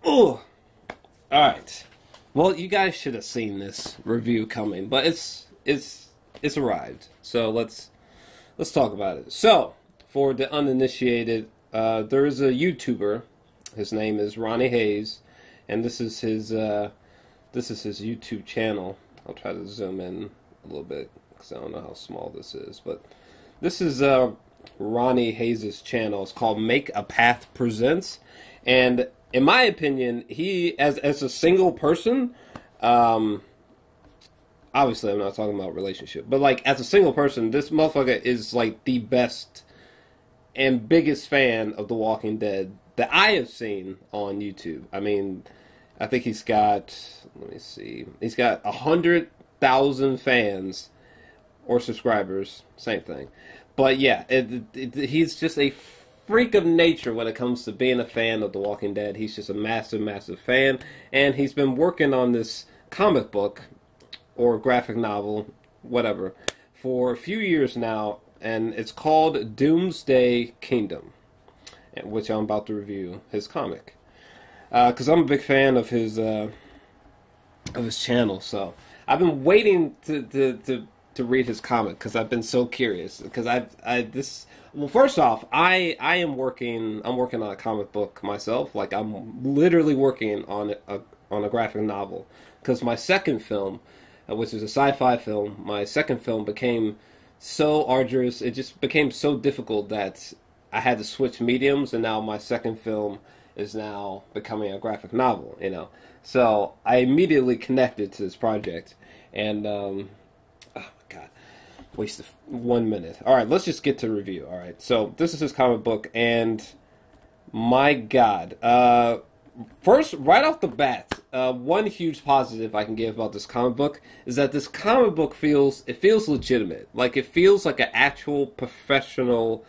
Oh, all right. Well, you guys should have seen this review coming, but it's arrived. So let's talk about it. So, for the uninitiated, there is a YouTuber. His name is Ronnie Haze, and this is his YouTube channel. I'll try to zoom in a little bit because I don't know how small this is, but this is Ronnie Haze's channel. It's called Make a Path Presents, and in my opinion, he as a single person, obviously I'm not talking about relationship, but like as a single person, this motherfucker is like the best and biggest fan of The Walking Dead that I have seen on YouTube. I mean, I think he's got, let me see, he's got 100,000 fans or subscribers, same thing. But yeah, he's just a freak of nature when it comes to being a fan of The Walking Dead. He's just a massive, massive fan, and he's been working on this comic book or graphic novel, whatever, for a few years now, and it's called Doomsday Kingdom, which I'm about to review his comic. Because I'm a big fan of his channel, so I've been waiting to read his comic because I've been so curious. Because well, first off, I'm working on a comic book myself. Like I'm literally working on a graphic novel because my second film, which is a sci-fi film, my second film became so arduous. It just became so difficult that I had to switch mediums, and now my second film is now becoming a graphic novel, you know. So I immediately connected to this project, and oh my god, wasted 1 minute. All right, let's just get to review. All right, so this is his comic book, and my god, first, right off the bat, one huge positive I can give about this comic book is that this comic book feels legitimate. Like it feels like an actual professional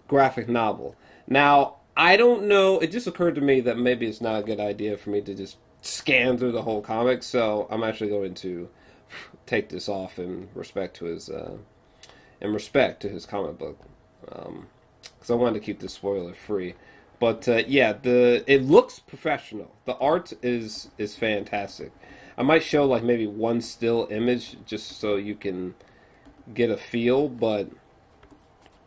graphic novel. Now, I don't know, it just occurred to me that maybe it's not a good idea for me to just scan through the whole comic, so I'm actually going to take this off in respect to his comic book, because I wanted to keep this spoiler free. But yeah, it looks professional. The art is fantastic. I might show like maybe one still image just so you can get a feel, but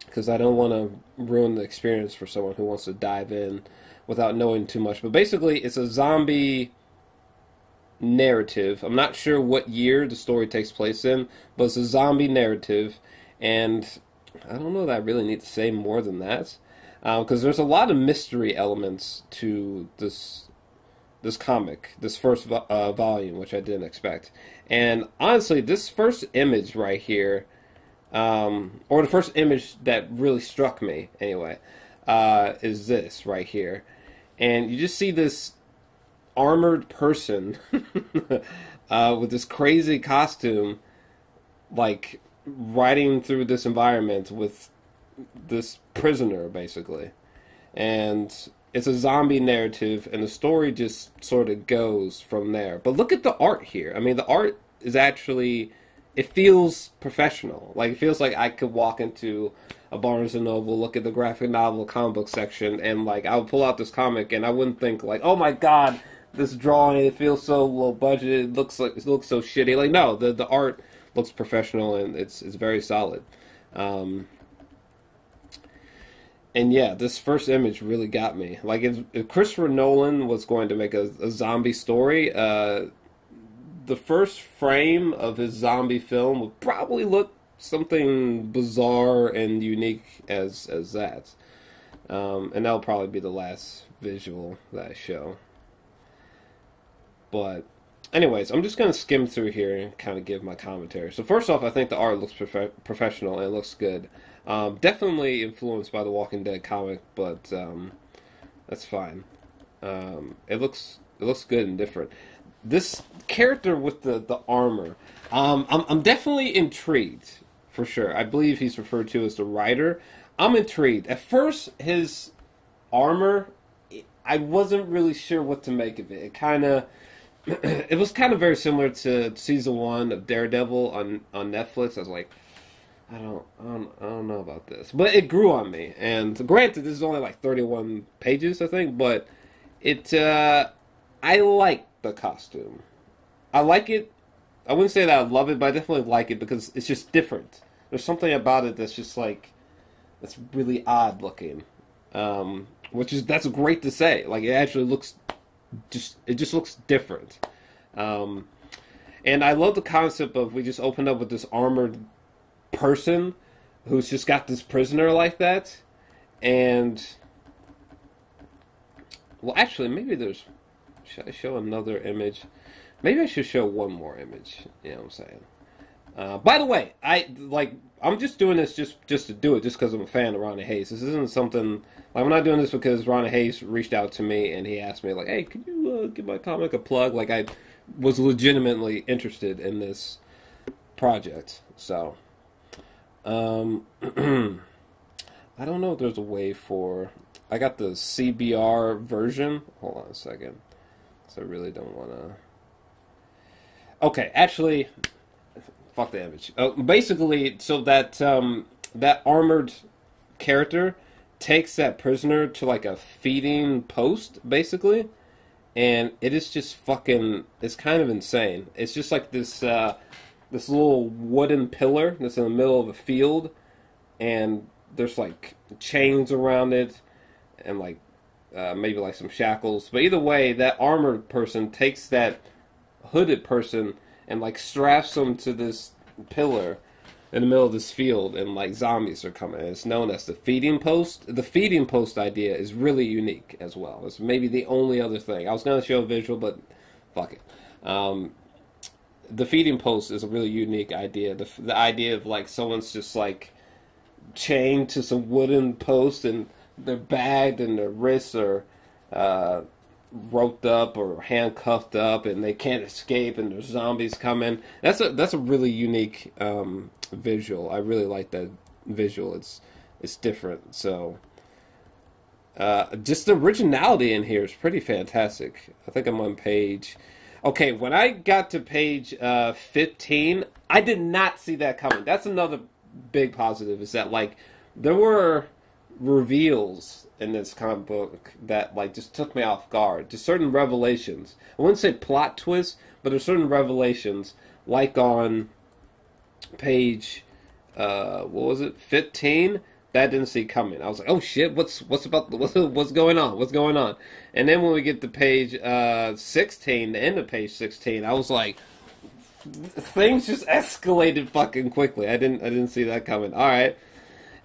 because I don't want to ruin the experience for someone who wants to dive in without knowing too much. But basically, it's a zombie narrative. I'm not sure what year the story takes place in, but it's a zombie narrative, and I don't know that I really need to say more than that, because there's a lot of mystery elements to this comic, this first volume, which I didn't expect. And honestly, this first image right here, or the first image that really struck me, anyway, is this right here. And you just see this armored person with this crazy costume, like, riding through this environment with this prisoner, basically. And it's a zombie narrative, and the story just sort of goes from there. But look at the art here. I mean, the art is actually... it feels professional. Like, it feels like I could walk into a Barnes & Noble, look at the graphic novel comic book section, and, like, I would pull out this comic, and I wouldn't think, like, oh my god, this drawing, it feels so low budget, it looks so shitty. Like, no, the art looks professional, and it's very solid. And yeah, this first image really got me. Like, if Christopher Nolan was going to make a zombie story, the first frame of his zombie film would probably look something bizarre and unique as that. And that'll probably be the last visual that I show. But anyways, I'm just going to skim through here and kind of give my commentary. So first off, I think the art looks professional and it looks good. Definitely influenced by the Walking Dead comic, but that's fine. It looks good and different. This character with the armor, I'm definitely intrigued, for sure. I believe he's referred to as the Rider. I'm intrigued. At first, his armor, I wasn't really sure what to make of it. It was kind of very similar to season 1 of Daredevil on Netflix. I was like, I don't know about this, but it grew on me. And granted, this is only like 31 pages, I think, but I like the costume. I like it. I wouldn't say that I love it, but I definitely like it because it's just different. There's something about it that's just like, that's really odd looking. That's great to say. Like, it actually looks, it just looks different. And I love the concept of, we just opened up with this armored person who's just got this prisoner like that. And, well, actually, maybe there's, should I show another image? Maybe I should show one more image. You know what I'm saying? By the way, I'm just doing this just to do it, just because I'm a fan of Ronnie Haze. This isn't something, like, I'm not doing this because Ronnie Haze reached out to me and he asked me, like, hey, could you give my comic a plug? Like, I was legitimately interested in this project. So, I don't know if there's a way for, I got the CBR version. Hold on a second. So I really don't want to. Okay, actually, fuck the image. Basically, so that that armored character takes that prisoner to like a feeding post, basically, and it is just fucking. It's kind of insane. It's just like this this little wooden pillar that's in the middle of a field, and there's like chains around it, and like maybe like some shackles. But either way, that armored person takes that hooded person and like straps them to this pillar in the middle of this field, and like zombies are coming. It's known as the feeding post. The feeding post idea is really unique as well. It's maybe the only other thing. I was going to show a visual, but fuck it. The feeding post is a really unique idea. The idea of like someone's just like chained to some wooden post and they're bagged and their wrists are roped up or handcuffed up and they can't escape and there's zombies coming. That's a really unique visual. I really like that visual. It's different. So just the originality in here is pretty fantastic. I think I'm on page. Okay, when I got to page 15, I did not see that coming. That's another big positive, is that like there were reveals in this comic book that like just took me off guard. Just certain revelations. I wouldn't say plot twists, but there's certain revelations, like on page what was it, 15, that I didn't see coming. I was like, oh shit, what's going on? And then when we get to page 16, the end of page 16, I was like, things just escalated fucking quickly. I didn't see that coming. All right.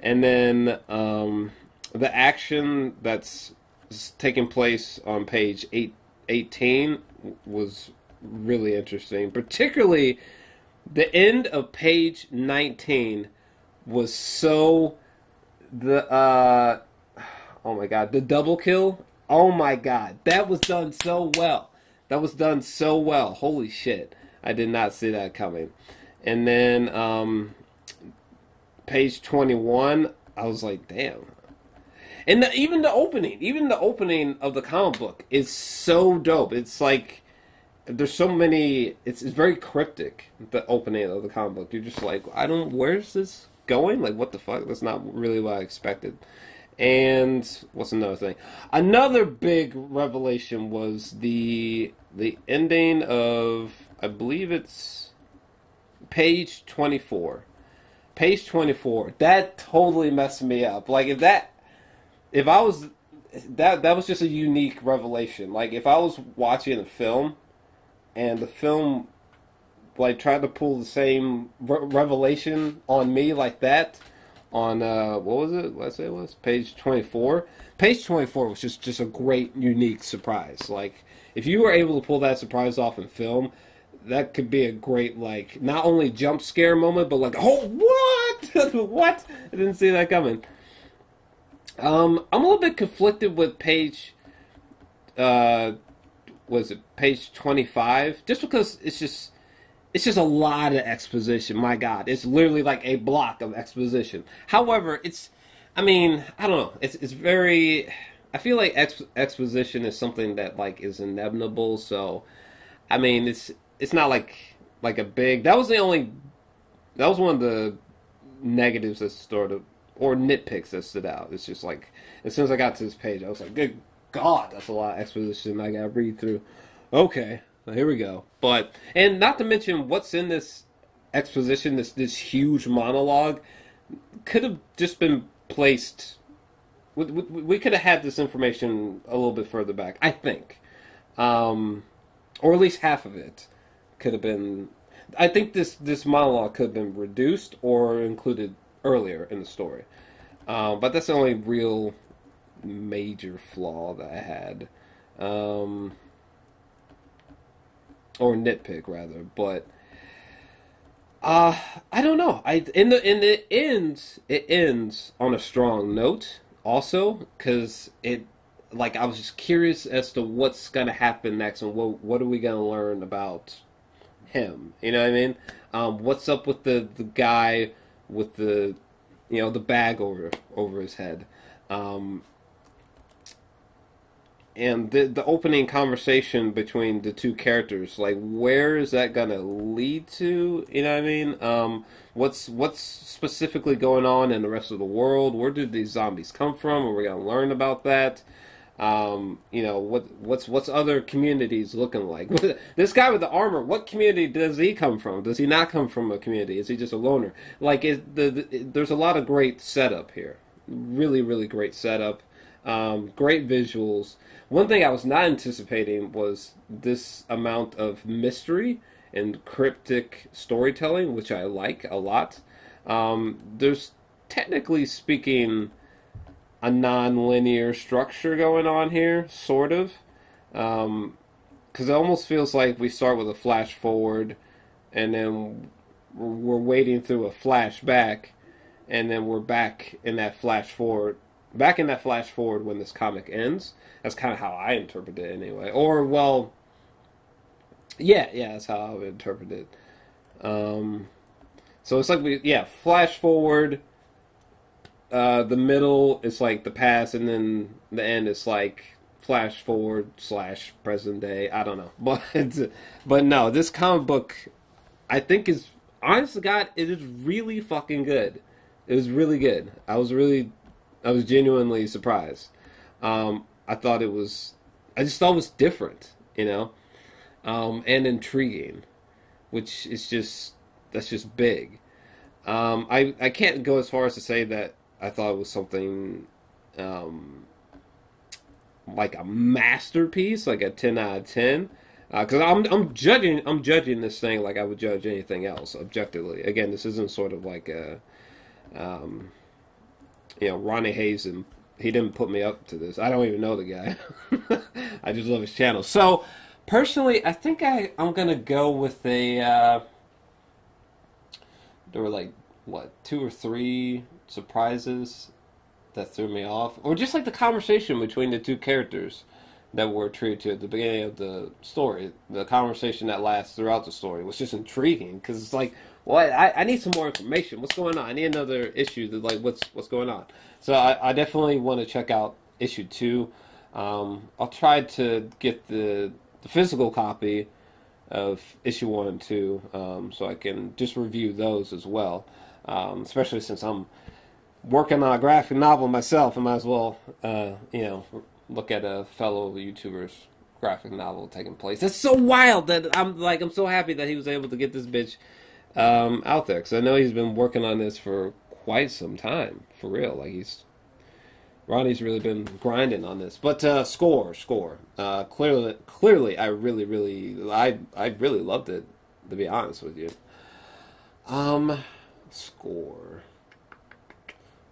And then the action that's taking place on page 18 was really interesting. Particularly the end of page 19 was so oh my god, the double kill. Oh my god, that was done so well. Holy shit. I did not see that coming. And then page 21, I was like, damn. And even the opening of the comic book is so dope. It's like, there's so many, it's very cryptic, the opening of the comic book. You're just like, where's this going? Like, what the fuck? That's not really what I expected. And what's another thing? Another big revelation was the ending of, I believe it's page 24. Page 24. That totally messed me up. Like, that was just a unique revelation. Like, if I was watching a film and the film like tried to pull the same revelation on me like that on what was it? Let's say it was page 24. Page 24 was just a great, unique surprise. Like, if you were able to pull that surprise off in film, that could be a great, like, not only jump scare moment, but like, oh, what? What? I didn't see that coming. I'm a little bit conflicted with page, was it page 25? Just because it's just a lot of exposition. My God, it's literally like a block of exposition. However, I don't know. It's very. I feel like exposition is something that like is inevitable. So, I mean, it's not like a big. That was one of the negatives that sort of, or nitpicks that stood out. It's just like, as soon as I got to this page, I was like, good God, that's a lot of exposition I gotta read through. Okay, well, here we go. But, and not to mention what's in this exposition, this huge monologue, could have just been placed. We could have had this information a little bit further back, I think. Or at least half of it could have been. I think this monologue could have been reduced or included earlier in the story. But that's the only real major flaw that I had. Or nitpick rather, but I don't know. In the end, it ends on a strong note. Also, because I was just curious as to what's gonna happen next, and what are we gonna learn about him? You know what I mean? What's up with the guy with the the bag over his head? And the opening conversation between the two characters, like, where is that gonna lead to? You know what I mean? What's specifically going on in the rest of the world? Where did these zombies come from? Are we gonna learn about that? What's other communities looking like? This guy with the armor, what community does he come from? Does he not come from a community? Is he just a loner? Like, there's a lot of great setup here. Really, really great setup. Great visuals. One thing I was not anticipating was this amount of mystery and cryptic storytelling, which I like a lot. There's, technically speaking, a non-linear structure going on here, sort of. Because it almost feels like we start with a flash forward, and then we're waiting through a flashback, and then we're back in that flash forward when this comic ends. That's kind of how I interpret it anyway. Or, well, yeah, that's how I would interpret it. So it's like flash forward, the middle is like the past, and then the end is like flash forward / present day. I don't know. But no, this comic book, I think, is, honest to God, it is really fucking good. It was really good. I was genuinely surprised. I just thought it was different, and intriguing, which is that's just big. I can't go as far as to say that I thought it was something, like a masterpiece, like a 10 out of 10. Because I'm judging this thing like I would judge anything else objectively. Again, this isn't sort of like a, Ronnie Haze, and he didn't put me up to this. I don't even know the guy. I just love his channel. So, personally, I think I'm going to go with a, there were like, 2 or 3 surprises that threw me off. Or just like the conversation between the two characters that were treated to at the beginning of the story. The conversation that lasts throughout the story was just intriguing, because it's like, well, I need some more information. What's going on? I need another issue to, like, what's going on. So I definitely want to check out issue 2. I'll try to get the physical copy of issue 1 and 2, so I can just review those as well. Especially since I'm working on a graphic novel myself, I might as well, look at a fellow YouTuber's graphic novel taking place. It's so wild that I'm so happy that he was able to get this bitch out there, because I know he's been working on this for quite some time, for real. Like, Ronnie's really been grinding on this. But score. Clearly, I really loved it, to be honest with you. Score.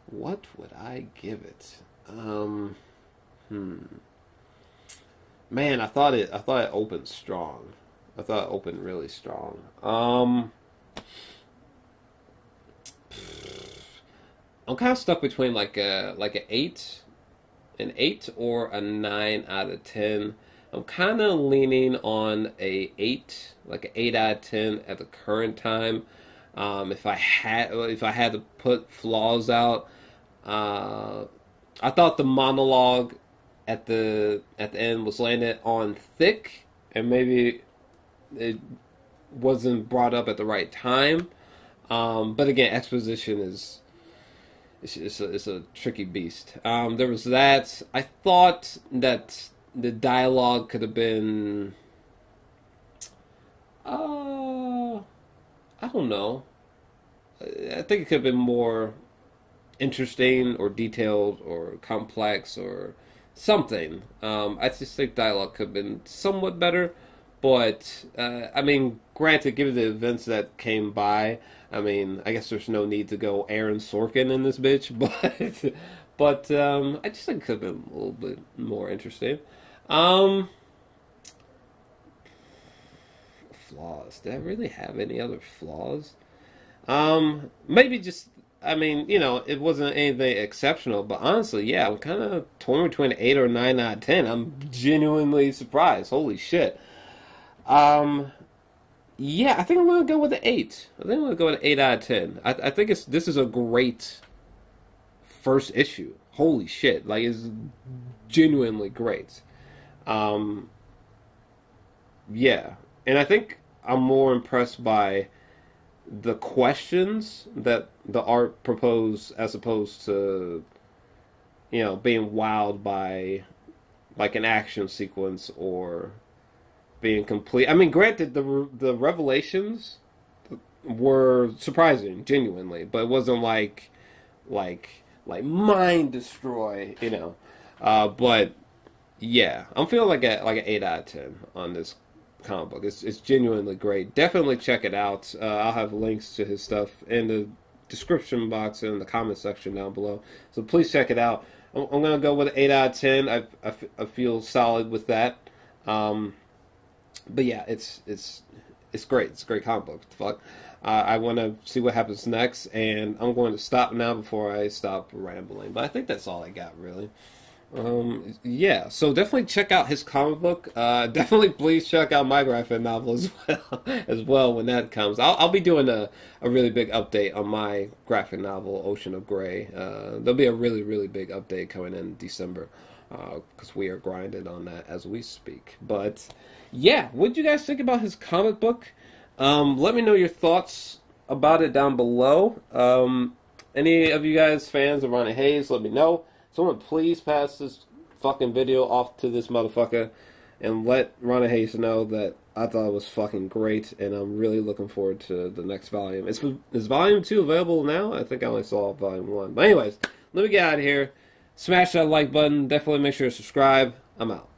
What would I give it? Man, I thought it opened strong. I thought it opened really strong. I'm kind of stuck between like an 8 or a 9 out of 10. I'm kind of leaning on a 8, like an 8 out of 10 at the current time. If I had to put flaws out, I thought the monologue at the end was laying it on thick, and maybe it wasn't brought up at the right time. But again, exposition it's a tricky beast. There was that. I thought that the dialogue could have been, I don't know. I think it could have been more interesting or detailed or complex or something. I just think dialogue could have been somewhat better. But, I mean, granted, given the events that came by, I mean, I guess there's no need to go Aaron Sorkin in this bitch, but I just think it could have been a little bit more interesting. Flaws. Did I really have any other flaws? Maybe just, I mean, you know, it wasn't anything exceptional, but honestly, yeah, I'm kind of torn between 8 or 9 out of 10. I'm genuinely surprised. Holy shit. Yeah, I think I'm gonna go with the 8. I think I'm gonna go with an 8 out of 10. I think this is a great first issue. Holy shit. Like, it's genuinely great. Yeah. And I think I'm more impressed by the questions that the art proposed as opposed to, you know, being wowed by like an action sequence or being complete. I mean, granted, the revelations were surprising, genuinely, but it wasn't like mind destroy, you know. But yeah, I'm feeling like an 8 out of 10 on this comic book. It's genuinely great. Definitely check it out. I'll have links to his stuff in the description box and in the comment section down below. So please check it out. I'm gonna go with an 8 out of 10. I feel solid with that. But yeah, it's great. It's a great comic book. What the fuck? I want to see what happens next, and I'm going to stop now before I stop rambling. But I think that's all I got, really. Yeah, so definitely check out his comic book. Definitely please check out my graphic novel as well when that comes. I'll be doing a really big update on my graphic novel, Ocean of Grey. There'll be a really, really big update coming in December, because we are grinding on that as we speak. But yeah, what do you guys think about his comic book? Let me know your thoughts about it down below. Any of you guys fans of Ronnie Haze, let me know. Someone please pass this fucking video off to this motherfucker and let Ronnie Haze know that I thought it was fucking great, and I'm really looking forward to the next volume. Is volume 2 available now? I think I only saw volume 1. But anyways, let me get out of here. Smash that like button. Definitely make sure to subscribe. I'm out.